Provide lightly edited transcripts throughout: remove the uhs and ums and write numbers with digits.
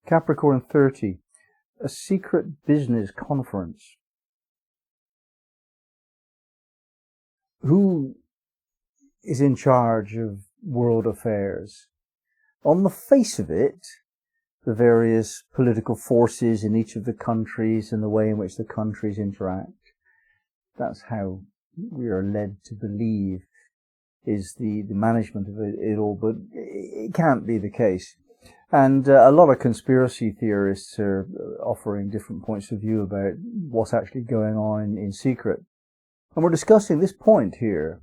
Capricorn 30, a secret business conference. Who is in charge of world affairs? On the face of it, the various political forces in each of the countries and the way in which the countries interact. That's how we are led to believe is the management of it all, but it can't be the case. And a lot of conspiracy theorists are offering different points of view about what's actually going on in secret. And we're discussing this point here.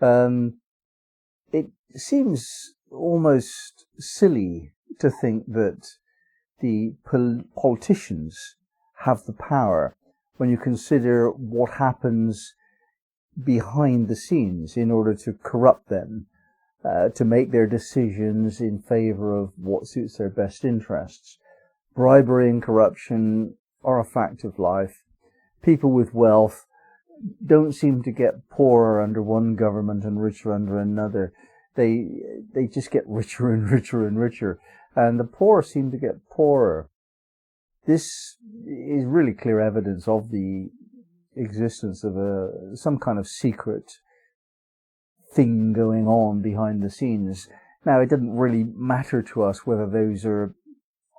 It seems almost silly to think that the politicians have the power when you consider what happens behind the scenes in order to corrupt them, to make their decisions in favour of what suits their best interests. Bribery and corruption are a fact of life. People with wealth don't seem to get poorer under one government and richer under another. They just get richer and richer and richer, and the poor seem to get poorer. This is really clear evidence of the existence of some kind of secret thing going on behind the scenes. Now, it doesn't really matter to us whether those are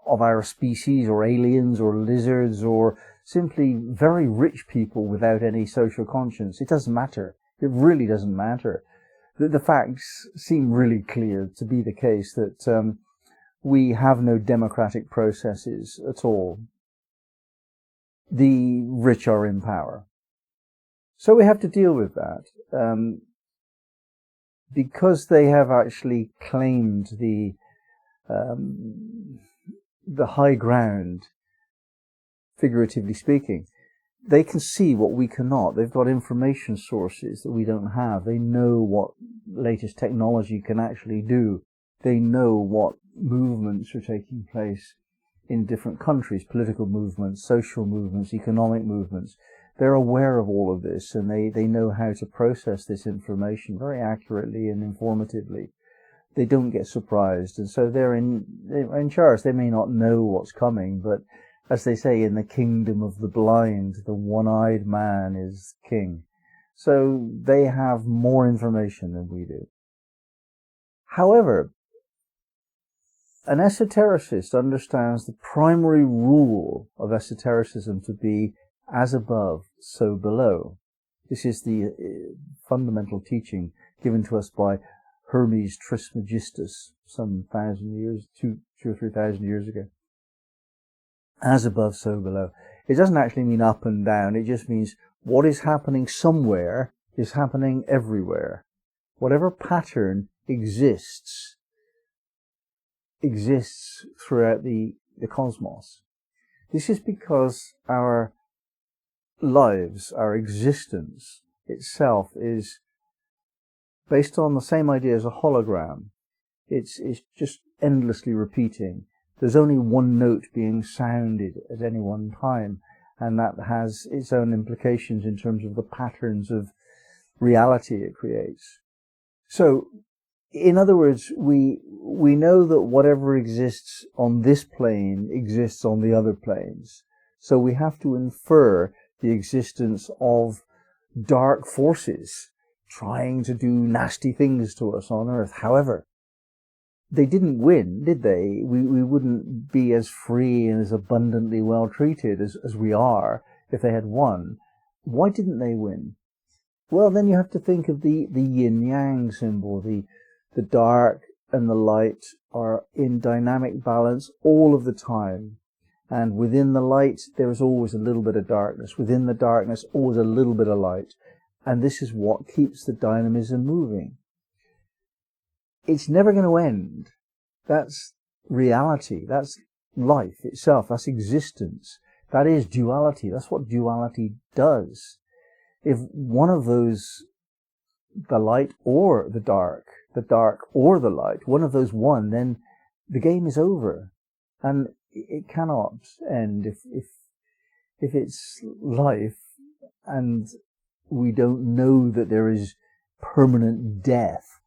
of our species or aliens or lizards or simply very rich people without any social conscience. It doesn't matter. It really doesn't matter. The facts seem really clear to be the case that we have no democratic processes at all. The rich are in power. So we have to deal with that. Because they have actually claimed the high ground, figuratively speaking, they can see what we cannot. They've got information sources that we don't have. They know what latest technology can actually do. They know what movements are taking place in different countries, political movements, social movements, economic movements. They're aware of all of this, and they know how to process this information very accurately and informatively. They don't get surprised, and so they're in charge. They may not know what's coming, but as they say, in the kingdom of the blind, the one-eyed man is king. So they have more information than we do. However, an esotericist understands the primary rule of esotericism to be as above, so below. This is the fundamental teaching given to us by Hermes Trismegistus some 1,000 years, 2,000 or 3,000 years ago. As above, so below. It doesn't actually mean up and down. It just means what is happening somewhere is happening everywhere. Whatever pattern exists throughout the cosmos. This is because our lives, our existence itself is based on the same idea as a hologram. It's just endlessly repeating. There's only one note being sounded at any one time, and that has its own implications in terms of the patterns of reality it creates. So, in other words, we know that whatever exists on this plane exists on the other planes. So we have to infer the existence of dark forces trying to do nasty things to us on Earth. However, they didn't win, did they? We wouldn't be as free and as abundantly well treated as we are if they had won. Why didn't they win? Well, then you have to think of the yin-yang symbol. The dark and the light are in dynamic balance all of the time. And within the light, there is always a little bit of darkness. Within the darkness, always a little bit of light. And this is what keeps the dynamism moving. It's never going to end. That's reality. That's life itself. That's existence. That is duality. That's what duality does. If one of those, the light or the dark or the light, one of those won, then the game is over. And it cannot end if it's life and we don't know that there is permanent death.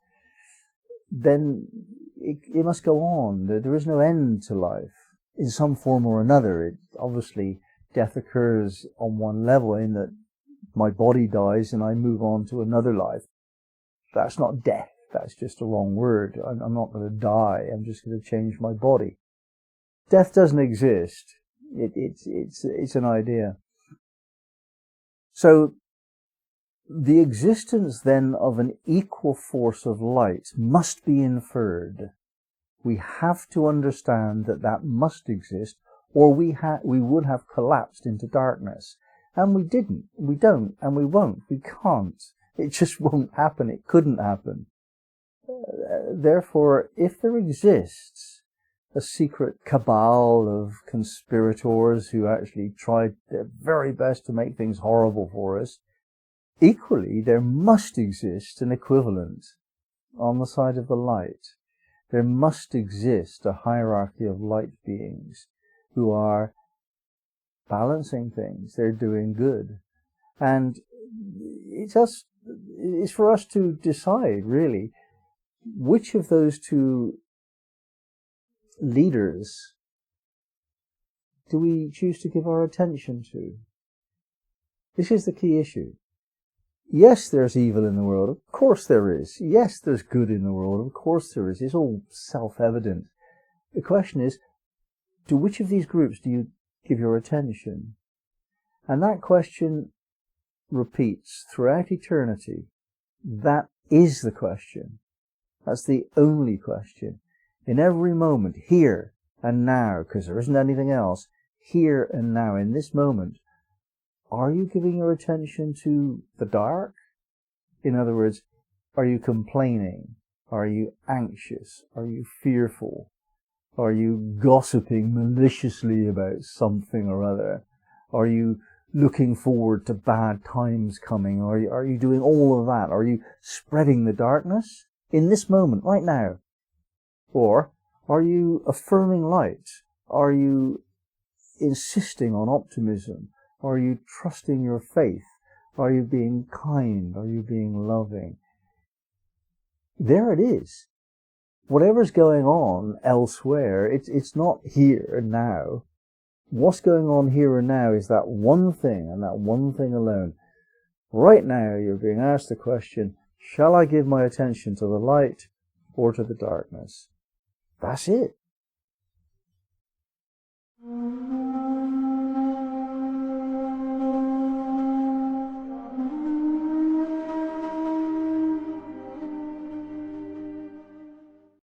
Then it must go on. There is no end to life. in some form or another. Obviously, death occurs on one level in that my body dies and I move on to another life. That's not death. That's just a wrong word. I'm not going to die. I'm just going to change my body. Death doesn't exist. It's an idea. So the existence then of an equal force of light must be inferred. We have to understand that that must exist, or we would have collapsed into darkness. And we didn't. We don't. And we won't. We can't. It just won't happen. It couldn't happen. Therefore, if there exists a secret cabal of conspirators who actually tried their very best to make things horrible for us, equally there must exist an equivalent on the side of the light. There must exist a hierarchy of light beings who are balancing things. They're doing good. And it's for us to decide, really, which of those two leaders do we choose to give our attention to? This is the key issue. Yes, there's evil in the world. Of course there is. Yes, there's good in the world. Of course there is. It's all self-evident. The question is, to which of these groups do you give your attention? And that question repeats throughout eternity. That is the question. That's the only question. In every moment, here and now, because there isn't anything else, here and now, in this moment, are you giving your attention to the dark? In other words, are you complaining? Are you anxious? Are you fearful? Are you gossiping maliciously about something or other? Are you looking forward to bad times coming? Are you doing all of that? Are you spreading the darkness in this moment, right now? Or are you affirming light? Are you insisting on optimism? Are you trusting your faith? Are you being kind? Are you being loving? There it is. Whatever's going on elsewhere, it's not here and now. What's going on here and now is that one thing and that one thing alone. Right now you're being asked the question, shall I give my attention to the light or to the darkness? That's it.